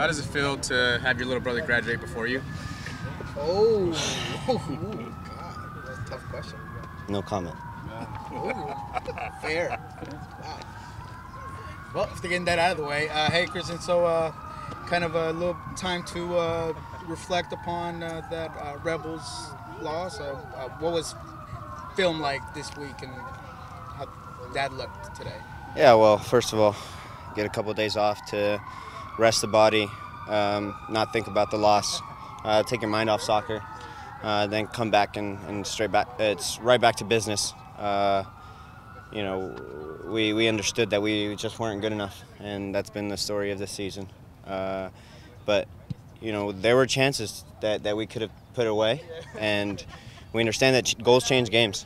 How does it feel to have your little brother graduate before you? Oh, God, that's a tough question. No comment. Ooh, fair. Wow. Well, after getting that out of the way, hey, Cristian, so kind of a little time to reflect upon that Rebels loss. What was film like this week and how that looked today? Yeah, well, first of all, get a couple of days off to rest the body, not think about the loss, take your mind off soccer, then come back and straight back. It's right back to business. We understood that we just weren't good enough, and that's been the story of this season. But there were chances that we could have put away, and we understand that goals change games.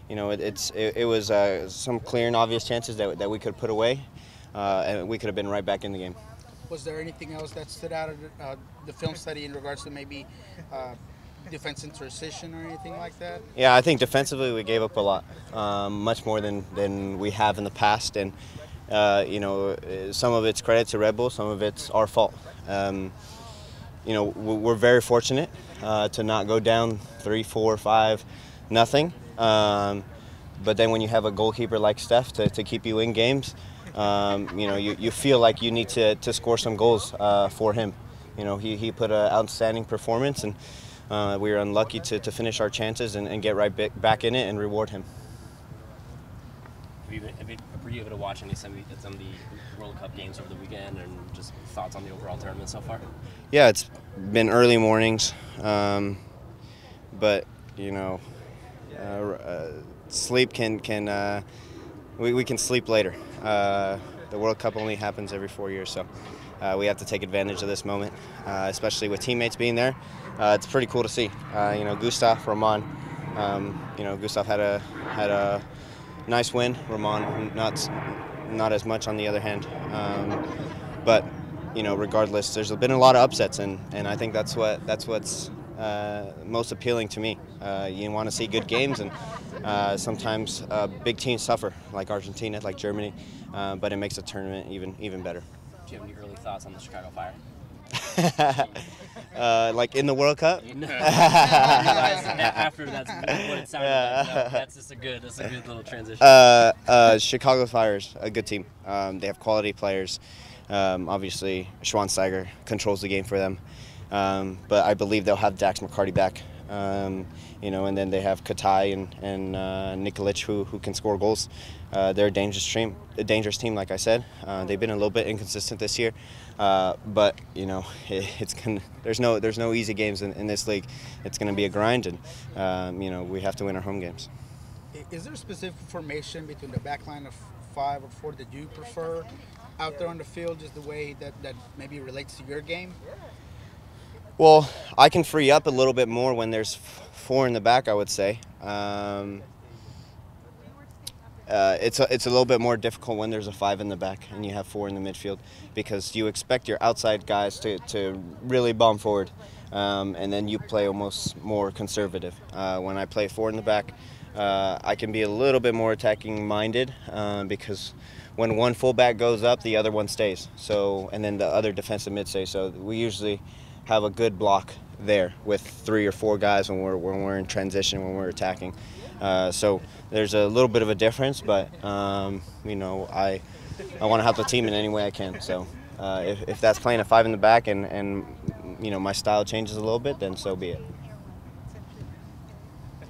It was some clear and obvious chances that we could have put away, and we could have been right back in the game. Was there anything else that stood out of the film study in regards to maybe defensive transition or anything like that? Yeah, I think defensively we gave up a lot, much more than we have in the past, and some of it's credit to Red Bull, some of it's our fault. We're very fortunate to not go down 3, 4, 5, nothing. But then when you have a goalkeeper like Steph to keep you in games, you feel like you need to score some goals for him. He put an outstanding performance, and we were unlucky to finish our chances and get right back in it and reward him. Were you able to watch some of the World Cup games over the weekend, and just thoughts on the overall tournament so far? Yeah, it's been early mornings, but sleep we can sleep later. The World Cup only happens every 4 years, so we have to take advantage of this moment, especially with teammates being there. It's pretty cool to see. Gustav, Roman. Gustav had a nice win. Roman not as much on the other hand. But regardless, there's been a lot of upsets, and I think that's what's most appealing to me. You want to see good games, and sometimes big teams suffer, like Argentina, like Germany, but it makes the tournament even better. Do you have any early thoughts on the Chicago Fire? Like in the World Cup? No. After that's what it sounded like. No, that's a good little transition. Chicago Fire's a good team. They have quality players. Obviously, Schweinsteiger controls the game for them. But I believe they'll have Dax McCarty back. And then they have Katai and Nikolic who can score goals. They're a dangerous team, like I said. They've been a little bit inconsistent this year, but there's no easy games in this league. It's going to be a grind, and we have to win our home games. Is there a specific formation between the back line of 5 or 4 that you prefer out there on the field, just the way that maybe relates to your game? Well, I can free up a little bit more when there's 4 in the back, I would say. It's a little bit more difficult when there's a 5 in the back and you have 4 in the midfield, because you expect your outside guys to really bomb forward, and then you play almost more conservative. When I play 4 in the back, I can be a little bit more attacking minded, because when one fullback goes up, the other one stays. And then the other defensive mid stays. So we usually have a good block there with 3 or 4 guys when we're in transition, when we're attacking. So there's a little bit of a difference, but I want to help the team in any way I can. So if that's playing a 5 in the back and my style changes a little bit, then so be it.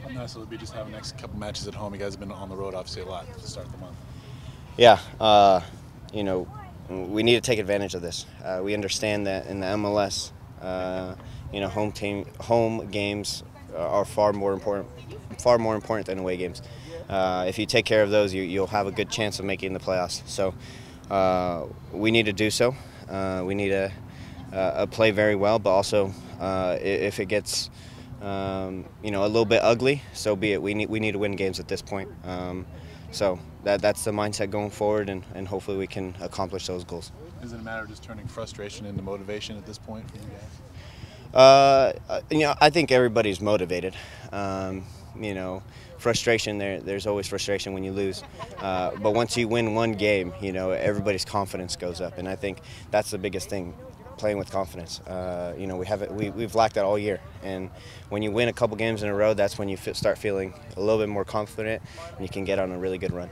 How nice will it be just having the next couple matches at home? You guys have been on the road obviously a lot to start the month. Yeah, we need to take advantage of this. We understand that in the MLS, home games are far more important than away games. If you take care of those, you'll have a good chance of making the playoffs. So we need to do so. We need to play very well, but also if it gets a little bit ugly, so be it. We need to win games at this point. So that's the mindset going forward, and hopefully we can accomplish those goals. Is it a matter of just turning frustration into motivation at this point for you guys? I think everybody's motivated. Frustration, there's always frustration when you lose. But once you win one game, everybody's confidence goes up, and I think that's the biggest thing. playing with confidence. You know, we've lacked that all year, and when you win a couple games in a row, that's when you start feeling a little bit more confident, and you can get on a really good run.